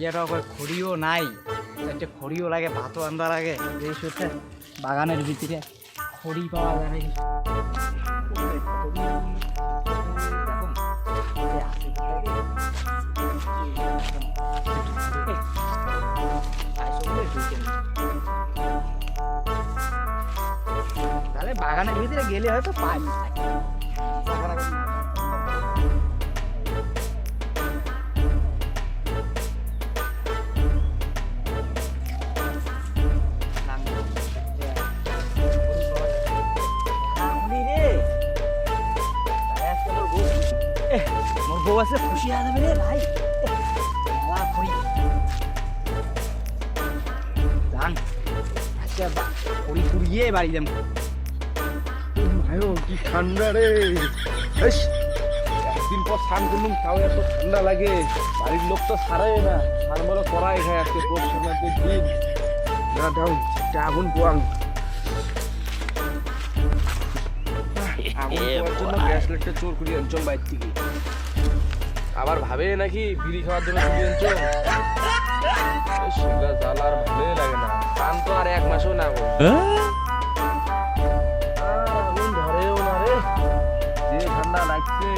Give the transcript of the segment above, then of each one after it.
মাইয়াটা খড়িও নাই, একটা খড়িও লাগে, ভাতও আন্দা লাগে। এই সত্যি বাগানের ভিতরে খড়ি পাওয়া যায় নাকি? তাহলে বাগানের ভিতরে গেলে হয়তো পাই। মোর বউ আছে, খুশি হয়ে যাবে রে ভাই। জান আচ্ছা খড়ি পুড়িয়ে বাড়ি যাম। ভাইও কি ঠান্ডা রে! একদিন পর স্নান করলুম, তাও এত ঠান্ডা লাগে। বাড়ির লোক তো ছাড়াই না, স্নান বলো করাই খায়। আজকে পরশু দিন না দাও আগুন পোয়াং। আগুন পোয়ার জন্য গ্যাস লাইটটা চোর করি অঞ্চল বাইর থেকে। আবার ভাবে নাকি বিড়ি খাওয়ার জন্য সেগুলা জ্বালা আর ভালোই লাগে না। স্নান তো আর 1 মাসও না করি। আগুন ধরেও না রে, যে ঠান্ডা লাগছে।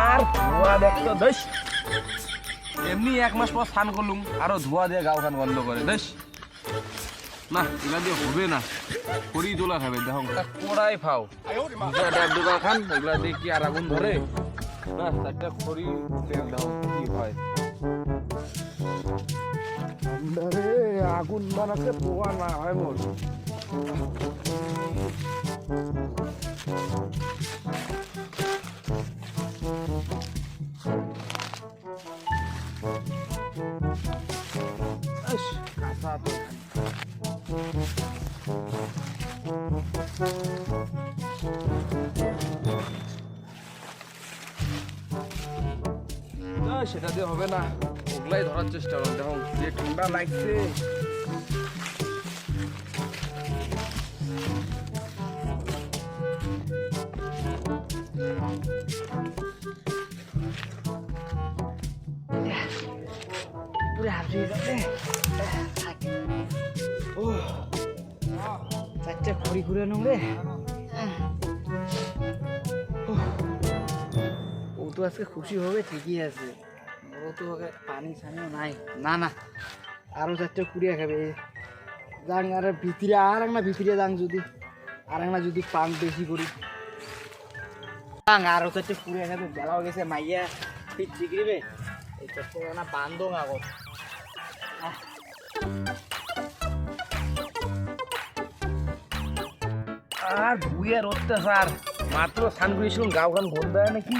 আর ধোয়া দেখতো দেশ, এমনি 1 মাস পর স্নান করলুম, আরো ধোয়া দিয়ে গাও খান বন্ধ করে দেশ। না এগুলা দিয়ে হবে না, খড়ি তোলা খাবে। দেখো কোড়াই খাও, ডুবা খান, এগুলা দিয়ে কি আর আগুন ধরে না? 4টা খড়ি তেল দাও, কি হয়? আগুন বানাতে পোয়া না হয় মোর। কাঁচা তো সেটা দিয়ে হবে না, ওগুলাই ধরার চেষ্টা করুন। দেখুন যে ঠান্ডা লাগছে। পুরো হারিয়ে যাবে। ও 4টা খড়ি ঘুরে নেবে। ও তো আজকে খুশি হবে, ঠিকই আছে। ও তো পানি ছানিও নাই। না না, আরো 4টা কুড়িয়ে খাবে। যাং আর ভিতরে আর না, ভিতরে যাং যদি আর না, যদি পান বেশি করি আরো 4টা কুড়িয়ে খাবে। বেলাও গেছে, মাইয়া ঠিক চিকরিবে। এই 4টা না বান্ধব আগত। আর ভুইয়ের অত্যাচার, মাত্র স্নান করেছিলাম, গাও খান ঘর দেয় নাকি?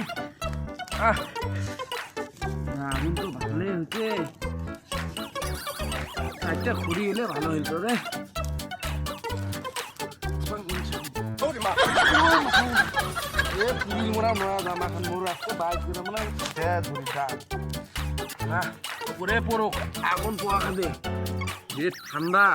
আগুন তো ভালোই হচ্ছে। 4টা খড়ি এলে ভালো হইতো রে। মোড়া মোড়া জামা খান মোড় আসতে বাইক করে মানে ধরি না পরে পড়ো, আগুন পোয়া খাবে। যে ঠান্ডা!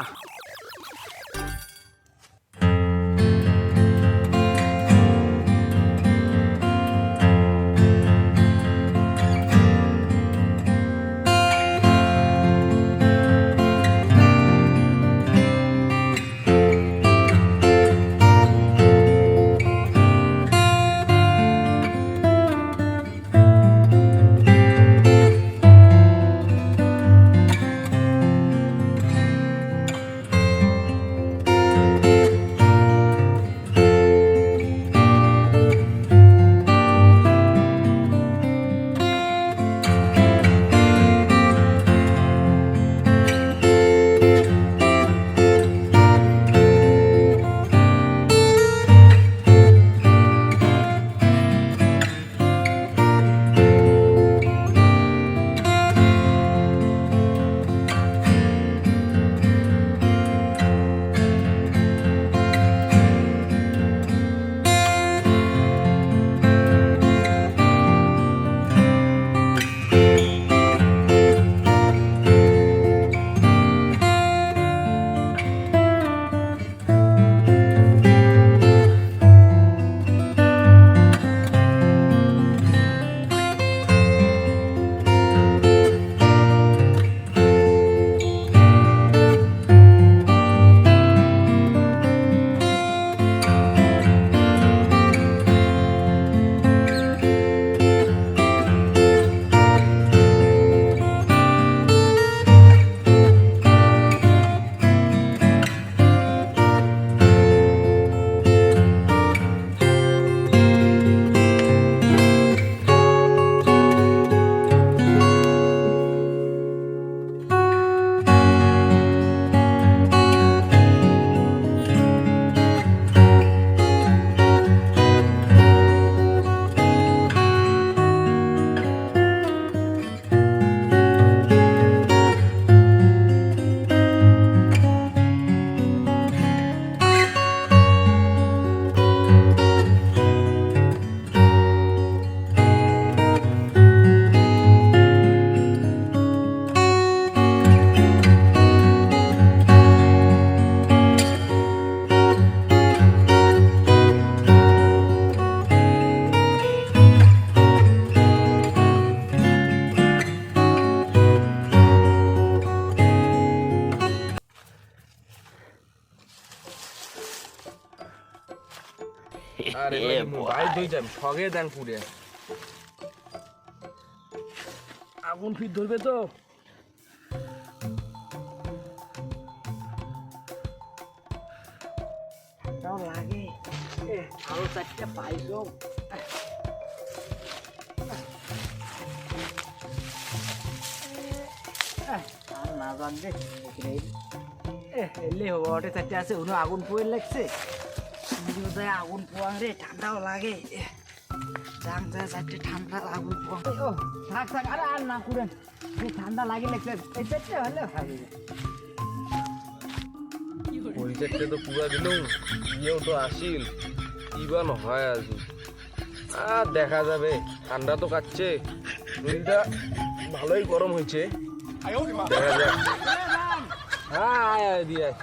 মোবাইল ধুই যাম সগে দেন পুরে আগুন ফির ধরবে তো তাও লাগে আরো 4টা পাইছো আর না জানবে এলে হবো ওটা 4টা আছে উনি আগুন পোয়েল লাগছে আগুন পোয়াং রে ঠান্ডাও লাগে যাং যা 4টা ঠান্ডা আগুন পোয়াং ও থাক থাক আরে আর না করেন ঠান্ডা লাগে লাগছে এই 4টা হলে খাবে ওই চারটে তো পুরা দিলুম ইয়েও তো আসিল ইবান হয় আজ আর দেখা যাবে ঠান্ডা তো কাটছে শরীরটা ভালোই গরম হয়েছে দেখা যাক হ্যাঁ আয় আয় দিয়ে আয়।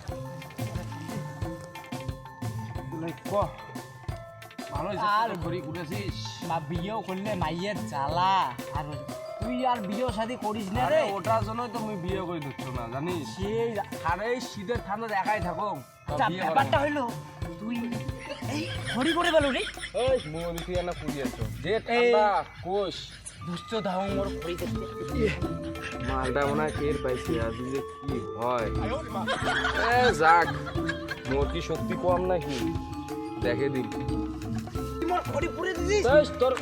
ভালো আর ঘুরি ঘুরেছিস মা বিয়েও করলে মাইয়ের জ্বালা আর তুই আর বিয়ে শাদি করিস না রে ওটার জন্যই তো আমি বিয়ে করে দিচ্ছ না জানিস সেই আর এই শীতের ঠান্ডা একাই থাকো ব্যাপারটা হইলো তুই এই হরি করে বলো রে এই মোদি তুই না পুড়িয়েছ যে ঠান্ডা কোষ বুঝছো দাও মোর হরি দেখতে মালটা মনে হয় টের পাইছি আজ যে কি হয় এ যাক মোর কি শক্তি কম নাকি দেখে দিন তুই মোর হরি পুরে দিছিস তোর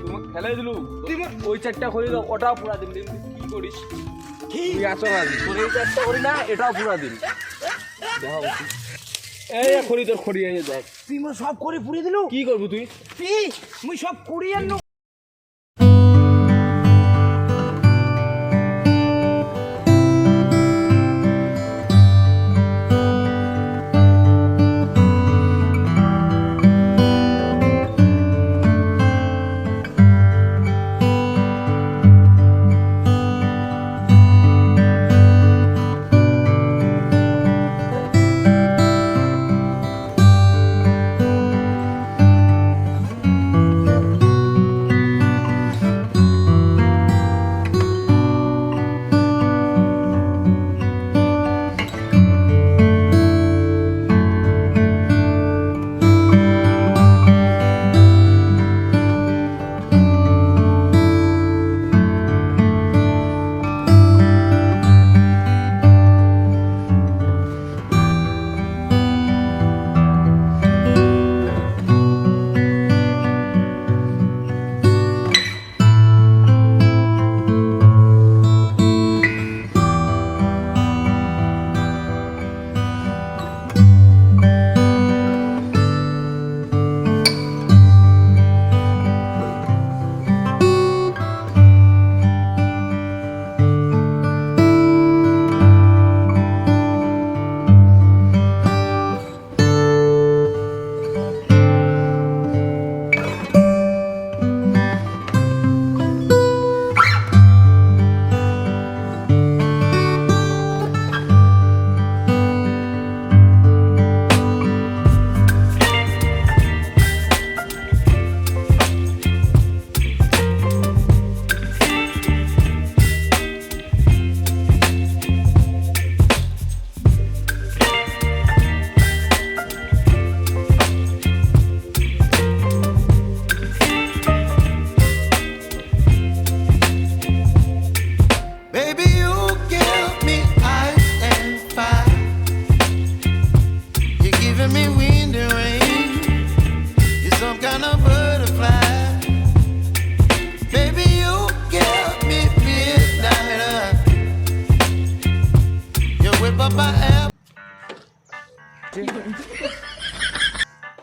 তোমাকে ফেলাই দিলু ওই চারটা খড়ি দাও ওটাও পুরা দিন কি করিস তুই আছো না তোর এই চারটা করি না এটাও পুরা দিন এই খড়ি তোর খড়ি এই দেখ তুই মোর সব করে পুরে দিলু কি করবি তুই তুই মুই সব কুড়িয়ে নো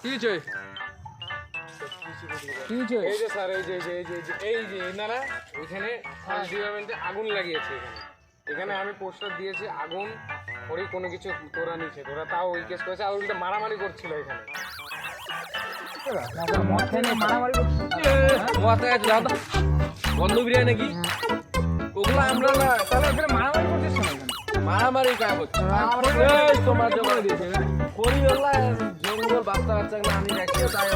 কি চাই এই যে স্যার এই যে এনারা এখানে ফরেস্ট ডিপার্টমেন্টে আগুন লাগিয়েছে এখানে আমি পোস্টার দিয়েছি আগুন ওরই কোনো কিছু তোরা নিচ্ছে তোরা তাও ওই কেস করেছে আর উল্টো মারামারি করছিল এখানে বন্ধ বিরিয়ানি নাকি ওগুলো আমরা না তাহলে এখানে মারামারি করছিস মারামারি কাজ হচ্ছে তোমার জন্য দিয়েছে করি ওগুলা জঙ্গল বাচ্চা বাচ্চা আমি দেখি তাই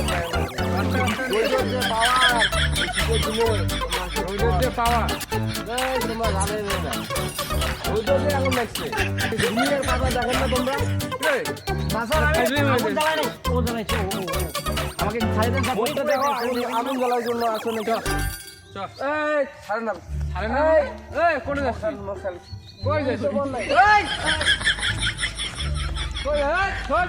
এদের যে পাওয়া এই তোমরা জানে না ওই তো যে আগুন লাগছে ঘুমিয়ে পাতা দেখেন না তোমরা এই, না স্যার আমি খাইলেই হয়ে আগুন যায়। জ্বালাই নাই ও জ্বালাইছে ও আমাকে ছাড়ে দেন স্যার ওইটা দেখো আগুন জ্বালার জন্য আসলে চল চল এই ছাড়েন না ছাড়েন না এই কোনে যাচ্ছিস কই যাচ্ছিস এই কই এই চল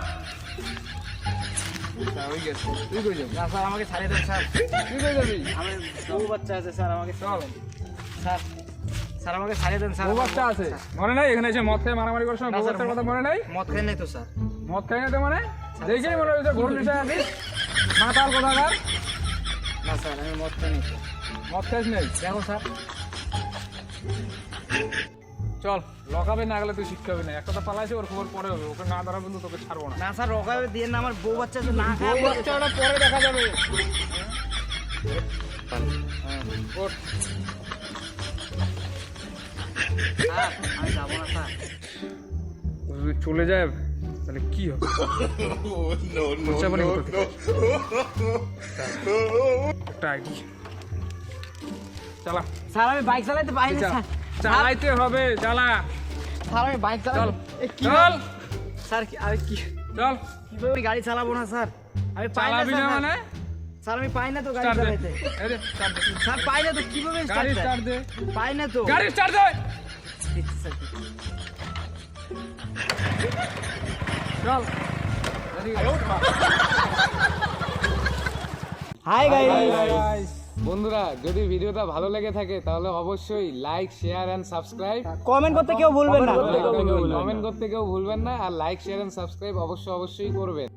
ওই গেছে তুই কই যাবি না স্যার আমাকে ছাড়ে দেন স্যার তুই কই যাবি আমি বউ বাচ্চা আছে স্যার আমাকে চল স্যার স্যার আমাকে ছাড়ে দেন স্যার বউ বাচ্চা আছে মনে নাই এখানে এসে মদ খেয়ে মারামারি করার সময় না, বউ স্যার, বাচ্চার কথা মনে নাই মদ খেয়ে নাই তো স্যার মদ খাই না তো মানে দেখেই মনে হচ্ছে ঘোর নেশা আছিস মাতাল কোথাকার না স্যার আমি মদ খেয়ে নাই তো মদ খাইস নেই দেখো স্যার চল লকাবে না গেলে তুই শিক্ষা হবে না একটা তো পালাইছে ওর খবর পরে হবে ওকে না দাঁড়াবে কিন্তু তোকে ছাড়বো না না স্যার রকাবে দিয়ে না আমার বউ বাচ্চা আছে না বউ খায় বাচ্চা ওটা পরে দেখা যাবে ওঠ। স্যার আমি যাবো না স্যার ও যদি চলে যায় তাহলে কি হবে খরচা পানি কোথা থেকে? একটা আইডি চালা স্যার আমি বাইক চালাতে পারি না চা- স্যার চালাইতে হবে চালা স্যার আমি বাইক চল চালাতে কি চল স্যার আমি কি চল কিভাবে আমি গাড়ি চালাবো না স্যার আমি পাই না চালাবি না স্যার। মানে স্যার আমি পাই না তো গাড়ি স্টার্ট দে চালাতে এই দে স্টার্ট দে স্যার পাই না তো কিভাবে গাড়ি start স্টার্ট দেয়? দে পাই না তো গাড়ি স্টার্ট দে দিচ্ছি স্যার, দিচ্ছি। চল হাই গাইস বন্ধুরা যদি ভিডিওটা ভালো লেগে থাকে তাহলে অবশ্যই like share and subscribe comment করতে কেউ ভুলবেন না কমেন্ট করতে কেউ ভুলবেন না আর লাইক শেয়ার এন্ড সাবস্ক্রাইব অবশ্যই করবেন